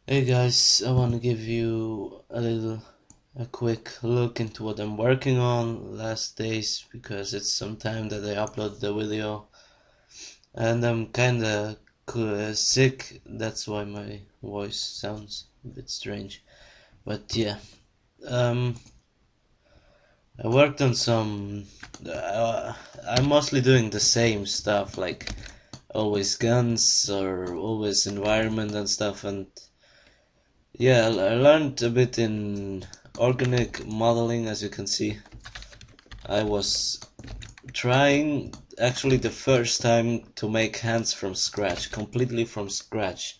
Hey guys, I want to give you a quick look into what I'm working on last days because it's some time that I uploaded the video and I'm kinda sick. That's why my voice sounds a bit strange. But yeah, um, I worked on some. I'm mostly doing the same stuff, like always guns or always environment and stuff, and yeah, I learned a bit in organic modeling. As you can see, I was trying actually the first time to make hands from scratch, completely from scratch.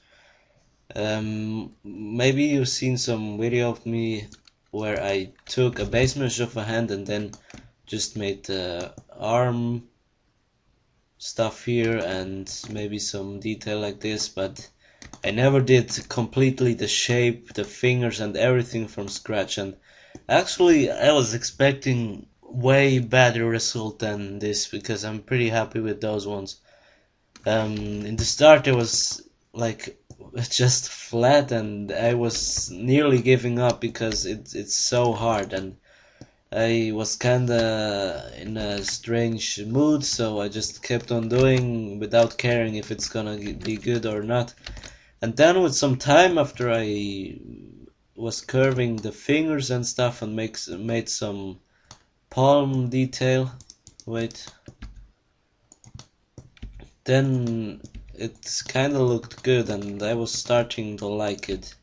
Maybe you've seen some video of me where I took a base mesh of a hand and then just made the arm stuff here and maybe some detail like this, but I never did completely the shape, the fingers and everything from scratch, and actually I was expecting way better result than this because I'm pretty happy with those ones. In the start it was like just flat and I was nearly giving up because it's so hard, and I was kinda in a strange mood, so I just kept on doing without caring if it's gonna be good or not. And then with some time after I was curving the fingers and stuff and made some palm detail, wait, then it kinda looked good and I was starting to like it.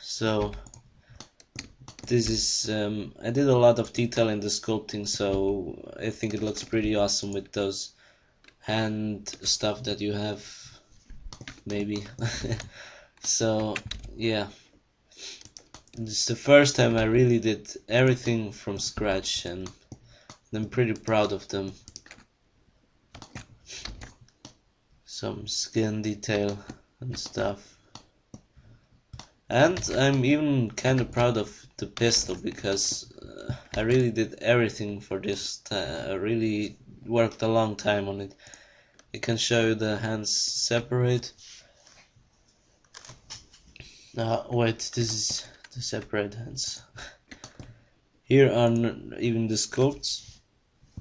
So this is I did a lot of detail in the sculpting, so I think it looks pretty awesome with those hand stuff that you have, maybe. So yeah, this is the first time I really did everything from scratch and I'm pretty proud of them. Some skin detail and stuff, and I'm even kind of proud of the pistol because I really did everything for this. I really worked a long time on it. I can show you the hands separate. Wait, this is the separate hands. Here are even the sculpts.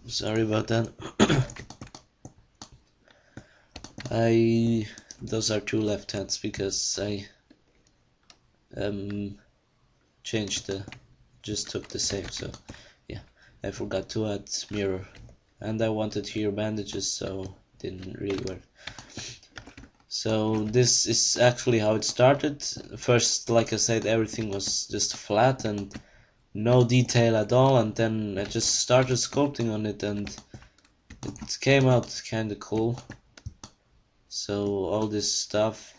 Sorry about that. Those are two left hands because I changed just took the same, so yeah, I forgot to add mirror and I wanted here bandages, so didn't really work. So this is actually how it started. First, like I said, everything was just flat and no detail at all, and then I just started sculpting on it and it came out kinda cool. So all this stuff,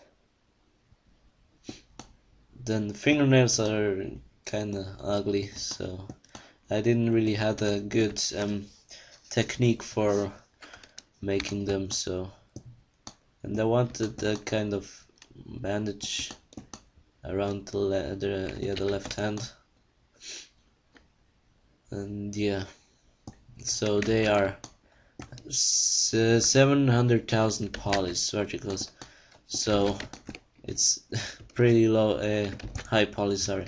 then the fingernails are kinda ugly, so I didn't really have a good technique for making them, so, and I wanted a kind of bandage around the left hand, and yeah, so they are 700,000 polys verticals, so it's pretty low, high poly, sorry.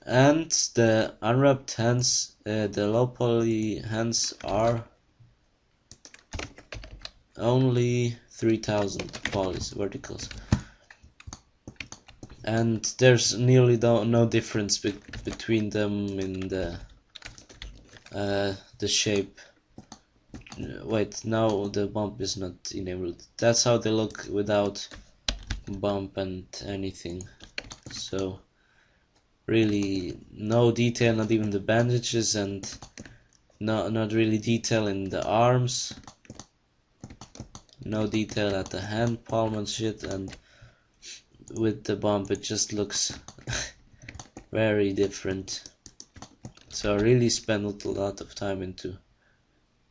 And the unwrapped hands, the low poly hands are only 3,000 polys verticals, and there's nearly no difference between them in the shape. Wait, now the bump is not enabled. That's how they look without bump and anything. So really no detail, not even the bandages, and not really detail in the arms, no detail at the hand palm and shit, and with the bump it just looks very different. So I really spent a lot of time into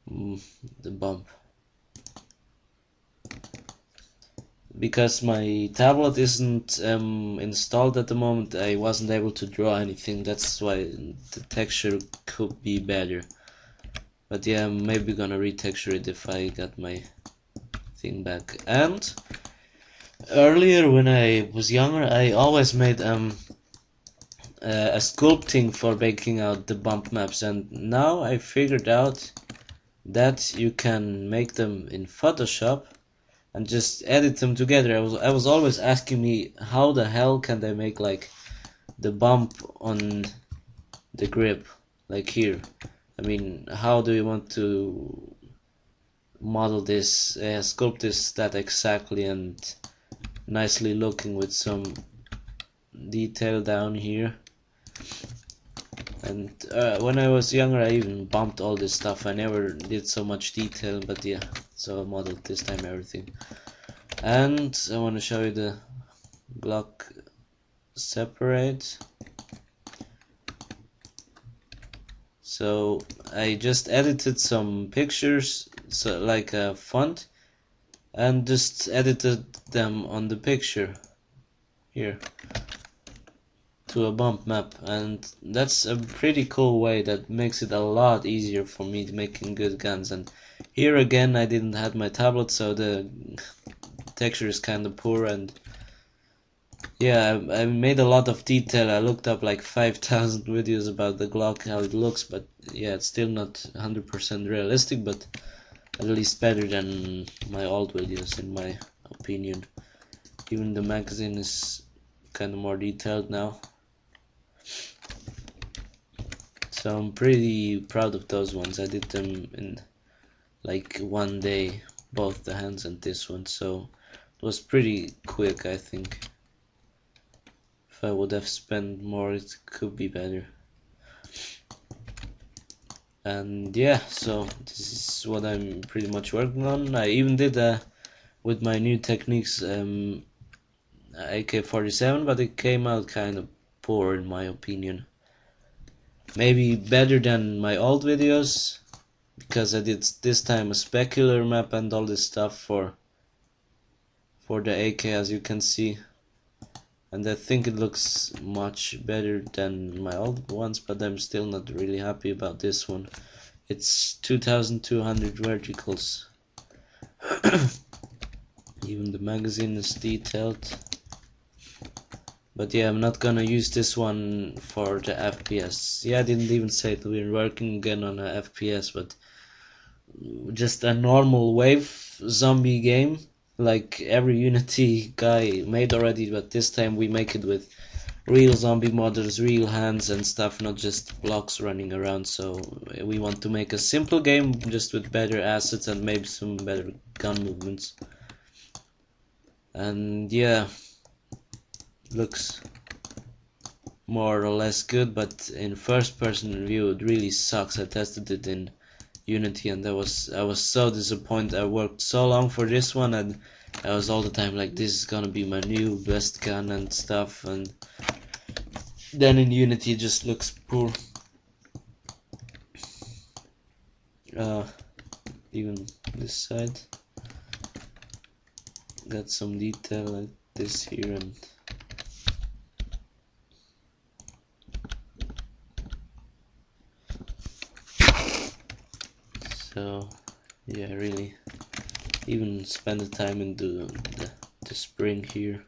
the bump. Because my tablet isn't installed at the moment, I wasn't able to draw anything. That's why the texture could be better. But yeah, I'm maybe gonna retexture it if I got my thing back. And Earlier, when I was younger, I always made a sculpting for making out the bump maps, and now I figured out that you can make them in Photoshop and just edit them together. I was always asking me how the hell can they make like the bump on the grip like here. I mean, how do you want to model this, sculpt this that exactly and nicely looking with some detail down here. And when I was younger, I even bumped all this stuff. I never did so much detail, but yeah, so I modeled this time everything. And I want to show you the block separate. So I just edited some pictures, so like a font, and just edited them on the picture here to a bump map, and that's a pretty cool way that makes it a lot easier for me making good guns. And here again, I didn't have my tablet, so the texture is kind of poor, and yeah, I made a lot of detail. I looked up like 5,000 videos about the Glock, how it looks, but yeah, it's still not 100% realistic, but at least better than my old videos in my opinion. Even the magazine is kind of more detailed now. So I'm pretty proud of those ones. I did them in like one day, both the hands and this one, so it was pretty quick, I think. If I would have spent more, it could be better. And yeah, so this is what I'm pretty much working on. I even did with my new techniques AK-47, but it came out kind of poor in my opinion. Maybe better than my old videos, because I did this time a specular map and all this stuff for the AK, as you can see, and I think it looks much better than my old ones, but I'm still not really happy about this one. It's 2200 verticals. Even the magazine is detailed. But yeah, I'm not gonna use this one for the FPS. Yeah, I didn't even say that we're working again on a FPS, but just a normal wave zombie game, like every Unity guy made already, but this time we make it with real zombie models, real hands and stuff, not just blocks running around. So we want to make a simple game just with better assets and maybe some better gun movements. And yeah, looks more or less good, but in first person view it really sucks. I tested it in Unity and I was so disappointed. I worked so long for this one and I was all the time like, this is gonna be my new best gun and stuff, and then in Unity it just looks poor. Even this side got some detail like this here, and so yeah, really even spend the time into the spring here.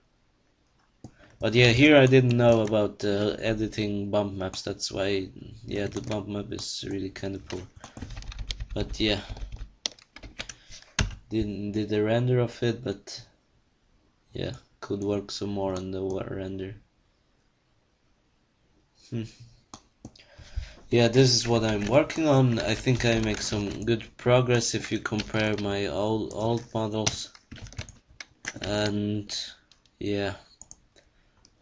But yeah, here I didn't know about editing bump maps, that's why yeah, the bump map is really kind of poor. But yeah, did a render of it, but yeah, could work some more on the render. Yeah, this is what I'm working on. I think I make some good progress if you compare my old models. And yeah,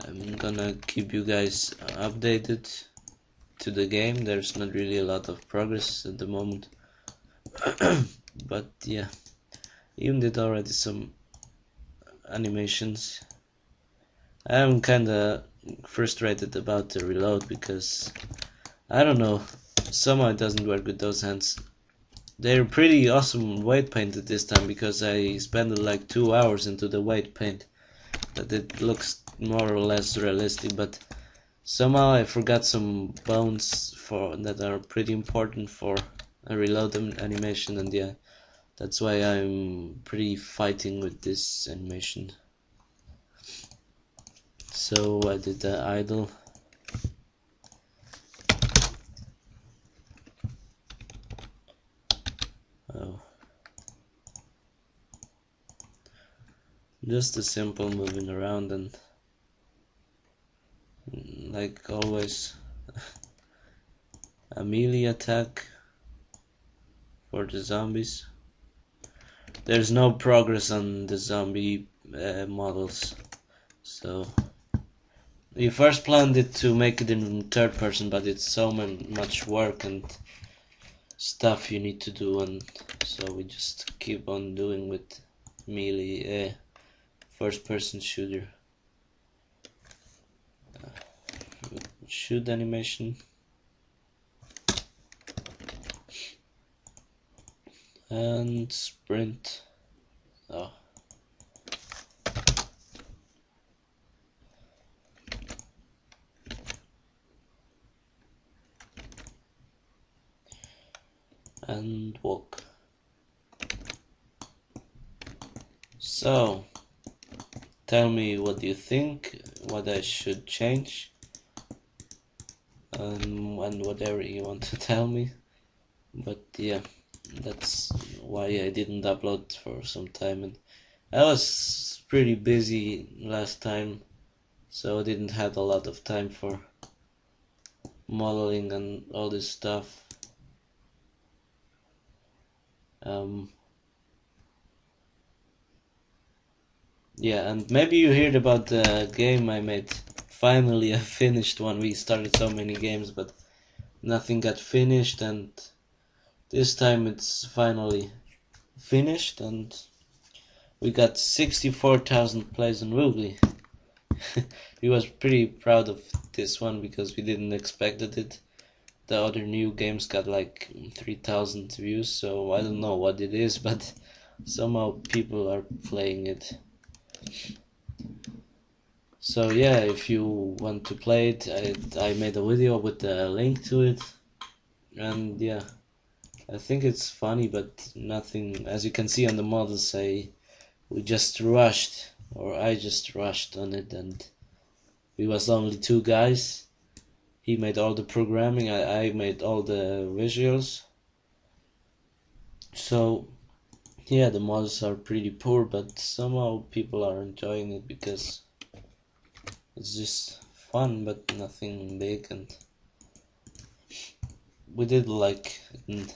I'm gonna keep you guys updated to the game. There's not really a lot of progress at the moment. But yeah, even did already some animations. I'm kinda frustrated about the reload because I don't know, somehow it doesn't work with those hands. They're pretty awesome weight painted this time because I spent like 2 hours into the weight paint, that it looks more or less realistic, but somehow I forgot some bones that are pretty important for a reload animation, and yeah, that's why I'm pretty fighting with this animation. So I did the idle. Oh. Just a simple moving around and like always a melee attack for the zombies. There's no progress on the zombie models, so we first planned it to make it in third person, but it's so much work and stuff you need to do, and so we just keep on doing with melee first person shooter. Shoot animation and sprint. Oh. And walk. So tell me what you think, what I should change, and whatever you want to tell me. But yeah, that's why I didn't upload for some time, and I was pretty busy last time, so I didn't have a lot of time for modeling and all this stuff. Yeah, and maybe you heard about the game I made. Finally, I finished one. We started so many games, but nothing got finished, and this time it's finally finished, and we got 64,000 plays on Woogly. We was pretty proud of this one because we didn't expect it. The other new games got like 3,000 views, so I don't know what it is, but somehow people are playing it. So yeah, if you want to play it, I made a video with the link to it, and yeah, I think it's funny, but nothing, as you can see on the models, we just rushed, or I just rushed on it, and we was only two guys. He made all the programming, I made all the visuals. So yeah, the models are pretty poor, but somehow people are enjoying it because it's just fun, but nothing big, and we did like in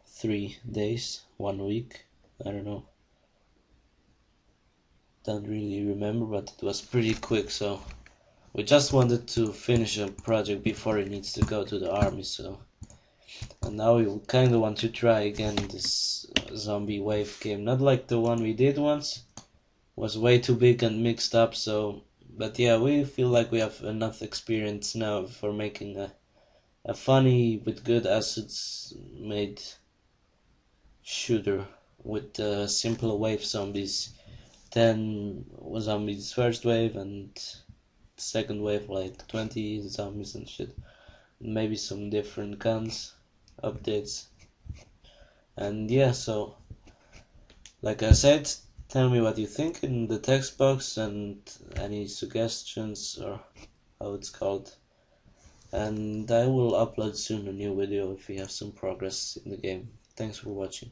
3 days, 1 week, I don't know, don't really remember, but it was pretty quick, so we just wanted to finish a project before it needs to go to the army, so, and now we kinda want to try again this zombie wave game, not like the one we did once, was way too big and mixed up, so, but yeah, we feel like we have enough experience now for making a funny with good assets made shooter with simple wave zombies. 10 zombies first wave and second wave like 20 zombies and shit. Maybe some different guns, updates. And yeah, so like I said, tell me what you think in the text box and any suggestions or how it's called. And I will upload soon a new video if we have some progress in the game. Thanks for watching.